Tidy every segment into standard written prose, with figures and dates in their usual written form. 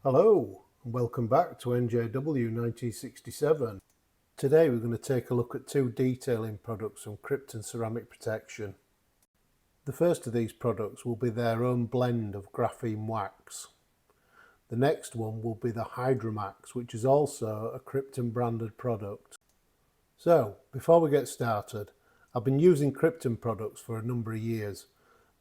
Hello and welcome back to NJW 1967. Today we're going to take a look at two detailing products from Krypton Ceramic Protection. The first of these products will be their own blend of graphene wax. The next one will be the Hydromax, which is also a Krypton branded product. So before we get started, I've been using Krypton products for a number of years.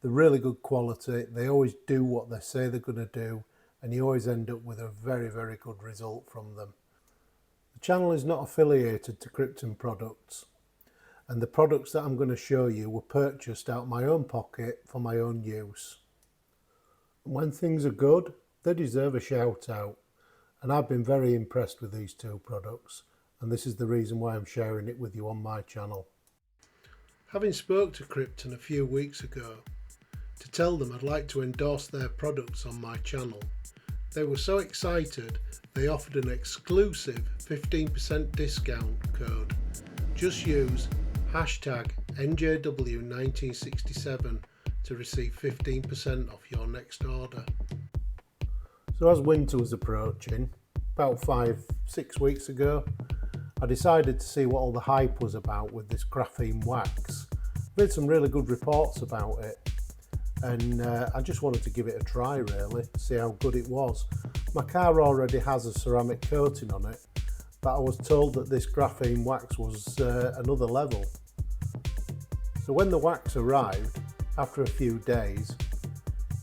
They're really good quality, they always do what they say they're going to do, and you always end up with a very good result from them. The channel is not affiliated to Krypton products, and the products that I'm going to show you were purchased out of my own pocket for my own use. When things are good, they deserve a shout out, and I've been very impressed with these two products, and this is the reason why I'm sharing it with you on my channel. Having spoke to Krypton a few weeks ago to tell them I'd like to endorse their products on my channel, they were so excited they offered an exclusive 15% discount code. Just use hashtag NJW1967 to receive 15% off your next order. So as winter was approaching, about 5-6 weeks ago, I decided to see what all the hype was about with this graphene wax. I've read some really good reports about it, and I just wanted to give it a try really, see how good it was. My car already has a ceramic coating on it, but I was told that this graphene wax was another level. So when the wax arrived, after a few days,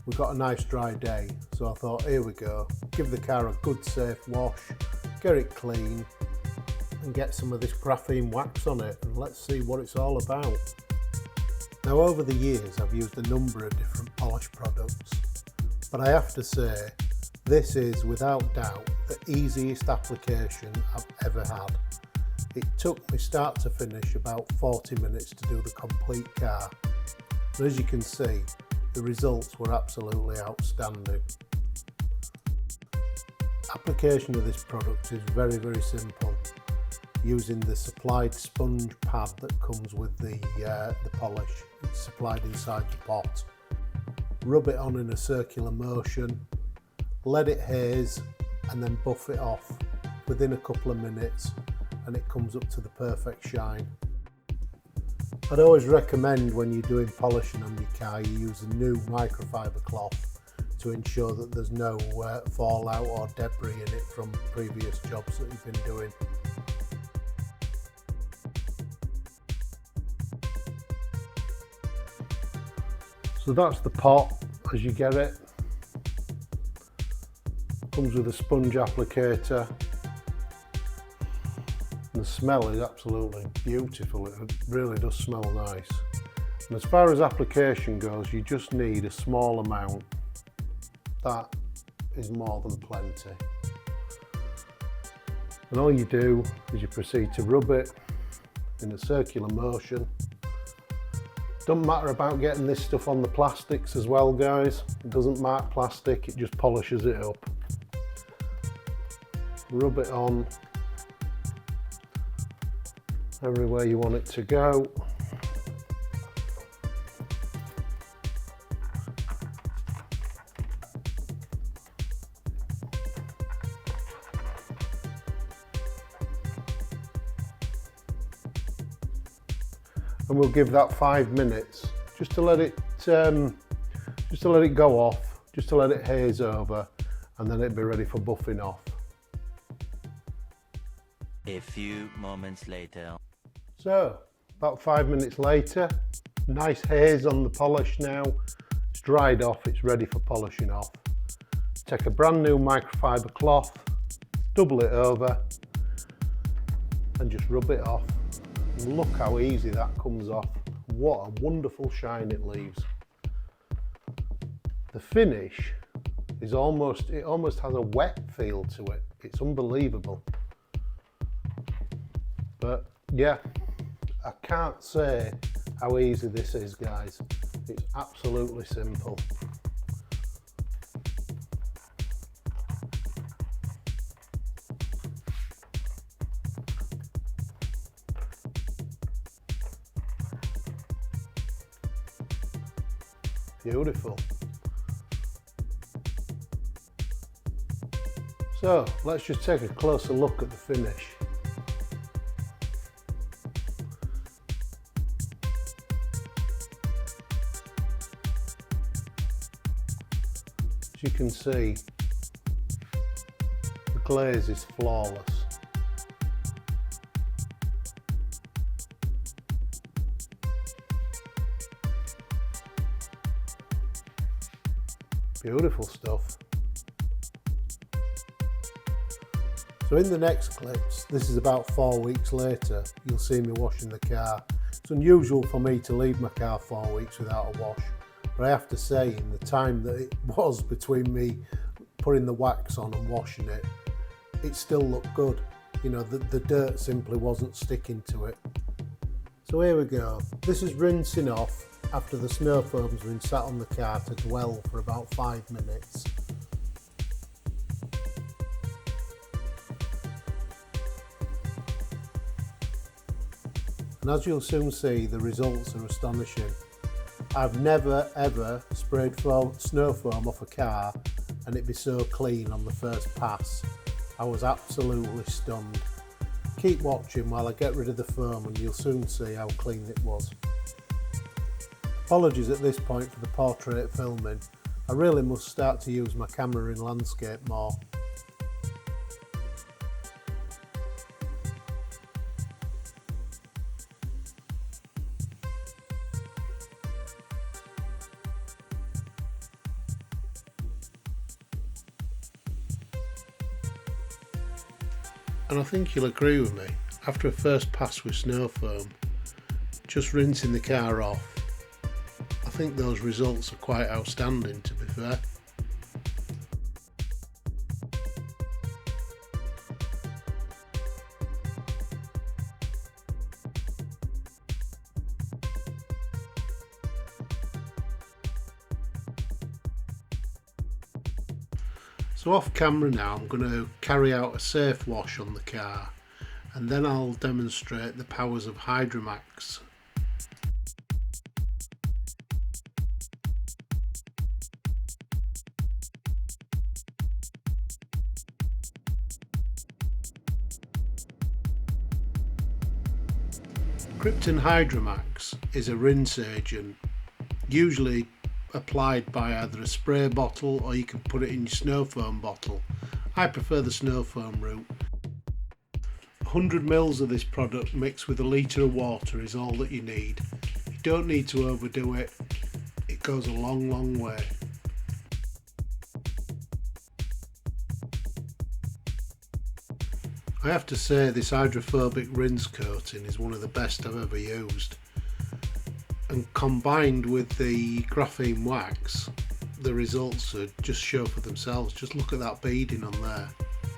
we got a nice dry day, so I thought, here we go, give the car a good safe wash, get it clean, and get some of this graphene wax on it, and let's see what it's all about. Now over the years I've used a number of different polish products, but I have to say this is without doubt the easiest application I've ever had. It took me start to finish about 40 minutes to do the complete car, but as you can see the results were absolutely outstanding. Application of this product is very simple, using the supplied sponge pad that comes with the polish. It's supplied inside the pot. Rub it on in a circular motion, let it haze, and then buff it off within a couple of minutes, and it comes up to the perfect shine. I'd always recommend when you're doing polishing on your car you use a new microfiber cloth to ensure that there's no fallout or debris in it from previous jobs that you've been doing. So that's the pot as you get it. Comes with a sponge applicator. And the smell is absolutely beautiful, it really does smell nice. And as far as application goes, you just need a small amount. That is more than plenty. And all you do is you proceed to rub it in a circular motion. Doesn't matter about getting this stuff on the plastics as well, guys. It doesn't mark plastic, it just polishes it up. Rub it on everywhere you want it to go. And we'll give that 5 minutes just to let it go off, just to let it haze over, and then it'll be ready for buffing off. A few moments later. So about 5 minutes later, nice haze on the polish now. It's dried off, it's ready for polishing off. Take a brand new microfiber cloth, double it over, and just rub it off. And look how easy that comes off. What a wonderful shine it leaves. The finish is it almost has a wet feel to it. It's unbelievable. But yeah, I can't say how easy this is, guys. It's absolutely simple. Beautiful. So let's just take a closer look at the finish. As you can see, the glaze is flawless. Beautiful stuff. So in the next clips, this is about 4 weeks later, you'll see me washing the car. It's unusual for me to leave my car 4 weeks without a wash, but I have to say, in the time that it was between me putting the wax on and washing it, it still looked good. You know, the dirt simply wasn't sticking to it. So here we go. This is rinsing off after the snow foam's been sat on the car to dwell for about 5 minutes. And as you'll soon see, the results are astonishing. I've never ever sprayed snow foam off a car and it be so clean on the first pass. I was absolutely stunned. Keep watching while I get rid of the foam and you'll soon see how clean it was. Apologies at this point for the portrait filming. I really must start to use my camera in landscape more. And I think you'll agree with me, after a first pass with snow foam, just rinsing the car off, I think those results are quite outstanding, to be fair. So off camera now, I'm going to carry out a safe wash on the car and then I'll demonstrate the powers of Hydromax. Krypton Hydromax is a rinse agent, usually applied by either a spray bottle or you can put it in your snow foam bottle. I prefer the snow foam route. 100 ml of this product mixed with a litre of water is all that you need. You don't need to overdo it. It goes a long way. I have to say this hydrophobic rinse coating is one of the best I've ever used. And combined with the graphene wax, the results are just show for themselves. Just look at that beading on there.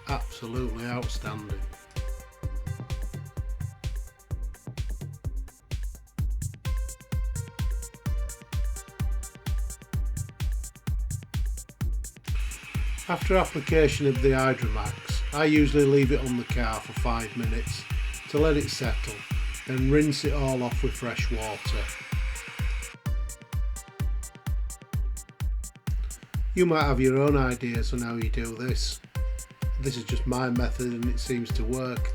Absolutely outstanding. After application of the Hydromax, I usually leave it on the car for 5 minutes to let it settle, then rinse it all off with fresh water. You might have your own ideas on how you do this. This is just my method and it seems to work.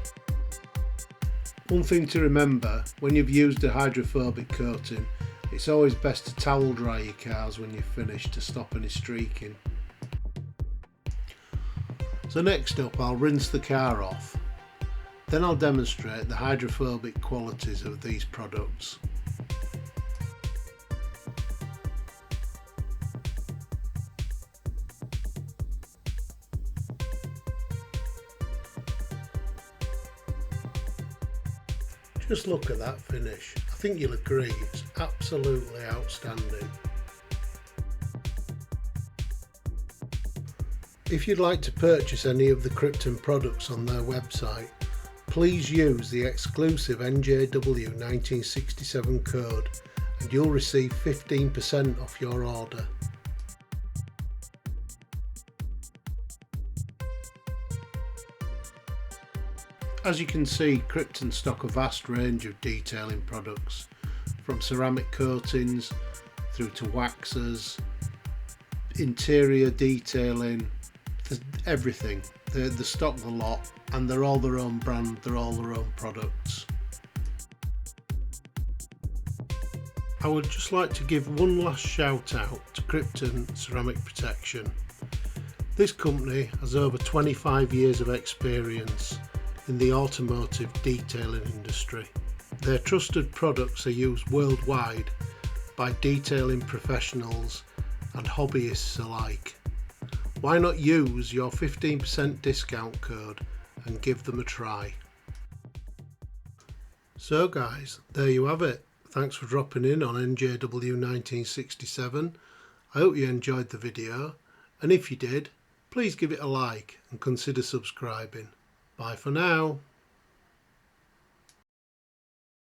One thing to remember, when you've used a hydrophobic coating, it's always best to towel dry your cars when you're finished to stop any streaking. So next up, I'll rinse the car off. Then I'll demonstrate the hydrophobic qualities of these products. Just look at that finish. I think you'll agree it's absolutely outstanding. If you'd like to purchase any of the Krypton products on their website, please use the exclusive NJW 1967 code and you'll receive 15% off your order. As you can see, Krypton stock a vast range of detailing products, from ceramic coatings through to waxes, interior detailing, everything. They stock the lot, and they're all their own brand, they're all their own products. I would just like to give one last shout out to Krypton Ceramic Protection. This company has over 25 years of experience in the automotive detailing industry. Their trusted products are used worldwide by detailing professionals and hobbyists alike. Why not use your 15% discount code and give them a try? So guys, there you have it. Thanks for dropping in on NJW 1967. I hope you enjoyed the video, and if you did, please give it a like and consider subscribing. Bye for now.